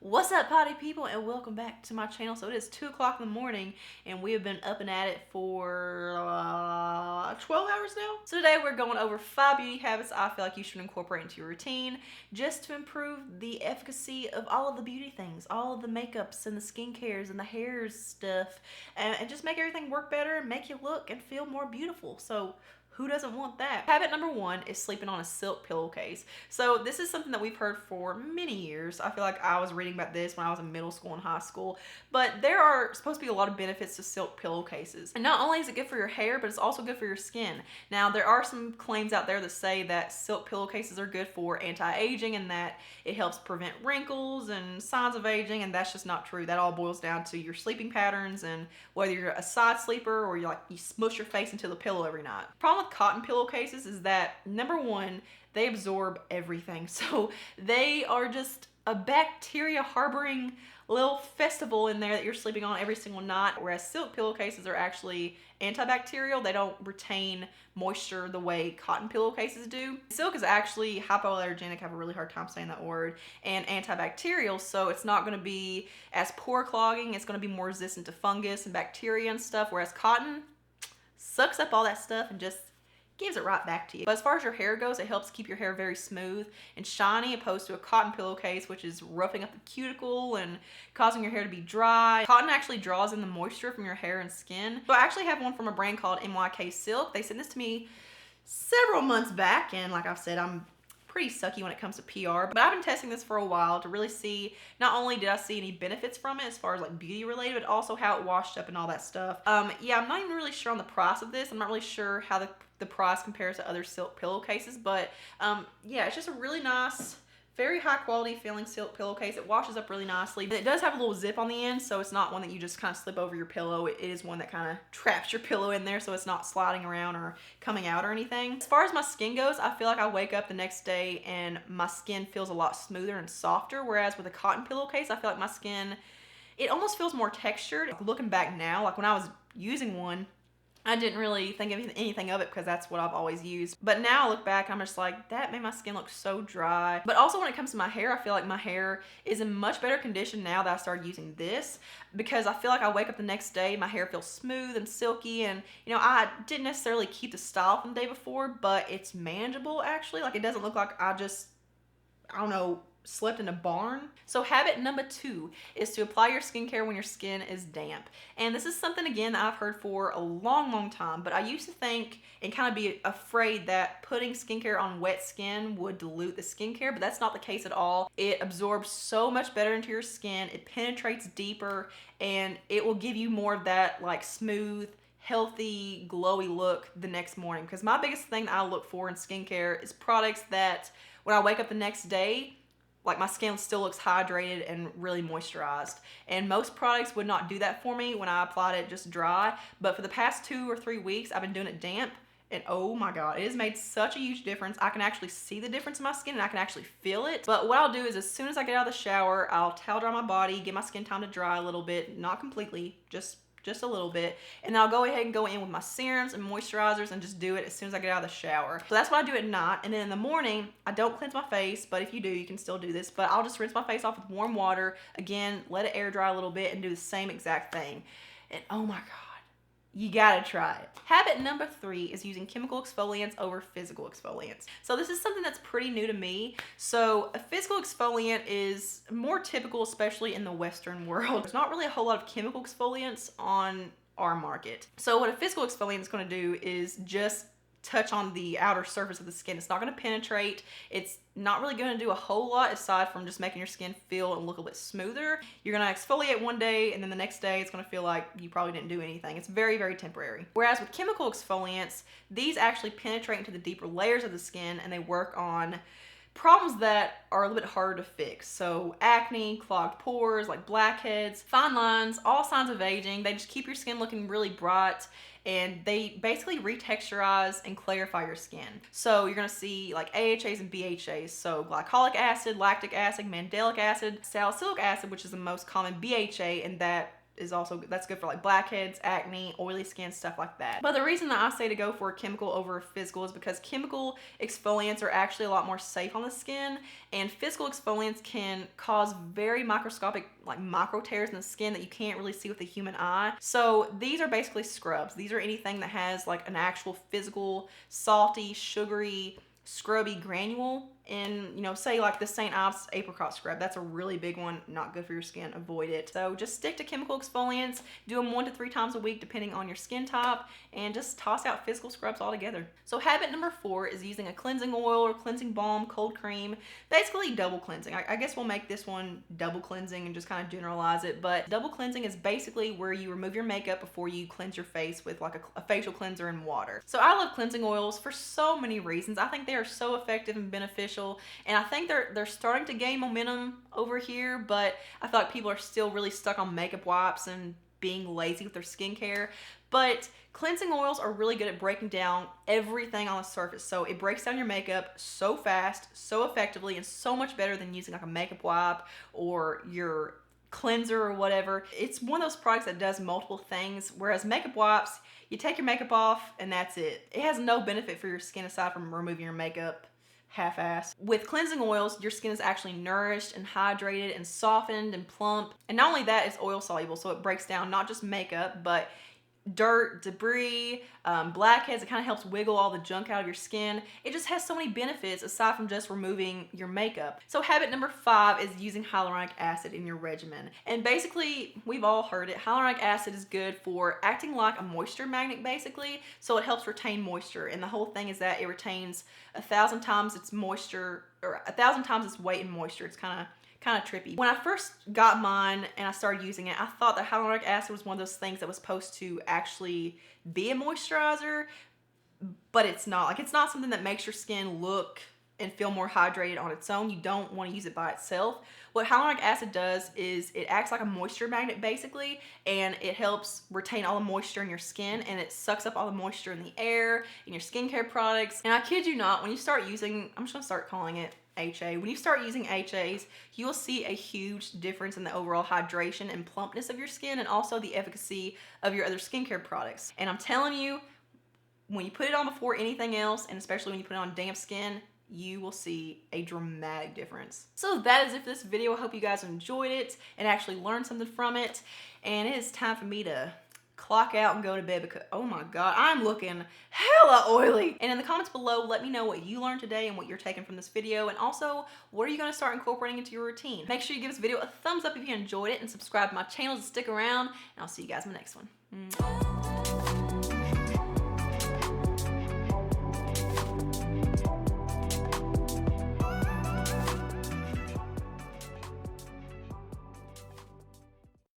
What's up, potty people, and welcome back to my channel. So it is 2 o'clock in the morning and we have been up and at it for 12 hours now. So today we're going over 5 beauty habits I feel like you should incorporate into your routine just to improve the efficacy of all of the beauty things, all of the makeups and the skincares and the hair stuff, and just make everything work better and make you look and feel more beautiful. So who doesn't want that? Habit number 1 is sleeping on a silk pillowcase. So this is something that we've heard for many years. I feel like I was reading about this when I was in middle school and high school, but there are supposed to be a lot of benefits to silk pillowcases. And not only is it good for your hair, but it's also good for your skin. Now, there are some claims out there that say that silk pillowcases are good for anti-aging and that it helps prevent wrinkles and signs of aging, and that's just not true. That all boils down to your sleeping patterns and whether you're a side sleeper or you smush your face into the pillow every night. Problem with cotton pillowcases is that, number 1, they absorb everything. So they are just a bacteria harboring little festival in there that you're sleeping on every single night, whereas silk pillowcases are actually antibacterial. They don't retain moisture the way cotton pillowcases do. Silk is actually hypoallergenic, I have a really hard time saying that word, and antibacterial, so it's not going to be as pore clogging. It's going to be more resistant to fungus and bacteria and stuff, whereas cotton sucks up all that stuff and just gives it right back to you. But as far as your hair goes, it helps keep your hair very smooth and shiny, opposed to a cotton pillowcase, which is roughing up the cuticle and causing your hair to be dry. Cotton actually draws in the moisture from your hair and skin. So I actually have one from a brand called MYK Silk. They sent this to me several months back, and like I've said, I'm pretty sucky when it comes to PR, but I've been testing this for a while to really see, not only did I see any benefits from it as far as like beauty related, but also how it washed up and all that stuff. Yeah, I'm not even really sure on the price of this. I'm not really sure how the price compares to other silk pillowcases, but yeah, it's just a really nice, very high quality feeling silk pillowcase. It washes up really nicely. It does have a little zip on the end, so it's not one that you just kind of slip over your pillow. It is one that kind of traps your pillow in there, so it's not sliding around or coming out or anything. As far as my skin goes, I feel like I wake up the next day and my skin feels a lot smoother and softer, whereas with a cotton pillowcase, I feel like my skin, it almost feels more textured. Looking back now, like when I was using one, I didn't really think of anything of it because that's what I've always used. But now I look back, I'm just like, that made my skin look so dry. But also when it comes to my hair, I feel like my hair is in much better condition now that I started using this, because I feel like I wake up the next day, my hair feels smooth and silky, and you know, I didn't necessarily keep the style from the day before, but it's manageable actually. Like, it doesn't look like I don't know, slept in a barn. So habit number 2 is to apply your skincare when your skin is damp. And this is something, again, that I've heard for a long time, but I used to think and kind of be afraid that putting skincare on wet skin would dilute the skincare, but that's not the case at all. It absorbs so much better into your skin, it penetrates deeper, and it will give you more of that like smooth, healthy, glowy look the next morning. Because my biggest thing that I look for in skincare is products that when I wake up the next day, like my skin still looks hydrated and really moisturized. And most products would not do that for me when I applied it just dry. But for the past 2 or 3 weeks, I've been doing it damp. And oh my God, it has made such a huge difference. I can actually see the difference in my skin and I can actually feel it. But what I'll do is, as soon as I get out of the shower, I'll towel dry my body, give my skin time to dry a little bit, not completely, just a little bit, and then I'll go ahead and go in with my serums and moisturizers and just do it as soon as I get out of the shower. So that's what I do at night. And then in the morning, I don't cleanse my face, but if you do, you can still do this, but I'll just rinse my face off with warm water, again, let it air dry a little bit, and do the same exact thing. And oh my God, you gotta try it. Habit number 3 is using chemical exfoliants over physical exfoliants. So this is something that's pretty new to me. So a physical exfoliant is more typical, especially in the Western world. There's not really a whole lot of chemical exfoliants on our market. So what a physical exfoliant is gonna do is just touch on the outer surface of the skin. It's not going to penetrate. It's not really going to do a whole lot aside from just making your skin feel and look a bit smoother. You're going to exfoliate one day, and then the next day it's going to feel like you probably didn't do anything. It's very, very temporary. Whereas with chemical exfoliants, these actually penetrate into the deeper layers of the skin, and they work on problems that are a little bit harder to fix. So acne, clogged pores, like blackheads, fine lines, all signs of aging. They just keep your skin looking really bright, and they basically retexturize and clarify your skin. So you're gonna see like AHAs and BHAs, so glycolic acid, lactic acid, mandelic acid, salicylic acid, which is the most common BHA, and that is also, that's good for like blackheads, acne, oily skin, stuff like that. But the reason that I say to go for a chemical over physical is because chemical exfoliants are actually a lot more safe on the skin, and physical exfoliants can cause very microscopic, like micro tears in the skin that you can't really see with the human eye. So these are basically scrubs. These are anything that has like an actual physical, salty, sugary, scrubby granule in, you know, say like the St. Ives apricot scrub. That's a really big one, not good for your skin, avoid it. So just stick to chemical exfoliants, do them 1 to 3 times a week depending on your skin type, and just toss out physical scrubs altogether. So habit number 4 is using a cleansing oil or cleansing balm, cold cream, basically double cleansing. I guess we'll make this one double cleansing and just kind of generalize it, but double cleansing is basically where you remove your makeup before you cleanse your face with like a facial cleanser and water. So I love cleansing oils for so many reasons. I think they are so effective and beneficial, and I think they're starting to gain momentum over here, but I feel like people are still really stuck on makeup wipes and being lazy with their skincare. But cleansing oils are really good at breaking down everything on the surface. So it breaks down your makeup so fast, so effectively, and so much better than using like a makeup wipe or your cleanser or whatever. It's one of those products that does multiple things, whereas makeup wipes, you take your makeup off and that's it. It has no benefit for your skin aside from removing your makeup half-assed. With cleansing oils, your skin is actually nourished and hydrated and softened and plump. And not only that, it's oil soluble, so it breaks down not just makeup, but dirt, debris, blackheads. It kind of helps wiggle all the junk out of your skin. It just has so many benefits aside from just removing your makeup. So habit number 5 is using hyaluronic acid in your regimen. And basically, we've all heard it, hyaluronic acid is good for acting like a moisture magnet basically, so it helps retain moisture. And the whole thing is that it retains 1,000 times its moisture, or 1,000 times its weight in moisture. It's kind of trippy. When I first got mine and I started using it, I thought that hyaluronic acid was one of those things that was supposed to actually be a moisturizer, but it's not. Like, it's not something that makes your skin look and feel more hydrated on its own. You don't want to use it by itself. What hyaluronic acid does is it acts like a moisture magnet basically, and it helps retain all the moisture in your skin, and it sucks up all the moisture in the air, in your skincare products. And I kid you not, when you start using, I'm just gonna start calling it HA. When you start using HAs, you will see a huge difference in the overall hydration and plumpness of your skin, and also the efficacy of your other skincare products. And I'm telling you, when you put it on before anything else, and especially when you put it on damp skin, you will see a dramatic difference. So that is it for this video. I hope you guys enjoyed it and actually learned something from it. And it is time for me to clock out and go to bed because, oh my God, I'm looking hella oily. And in the comments below, let me know what you learned today and what you're taking from this video. And also, what are you gonna start incorporating into your routine? Make sure you give this video a thumbs up if you enjoyed it and subscribe to my channel to stick around. And I'll see you guys in the next one.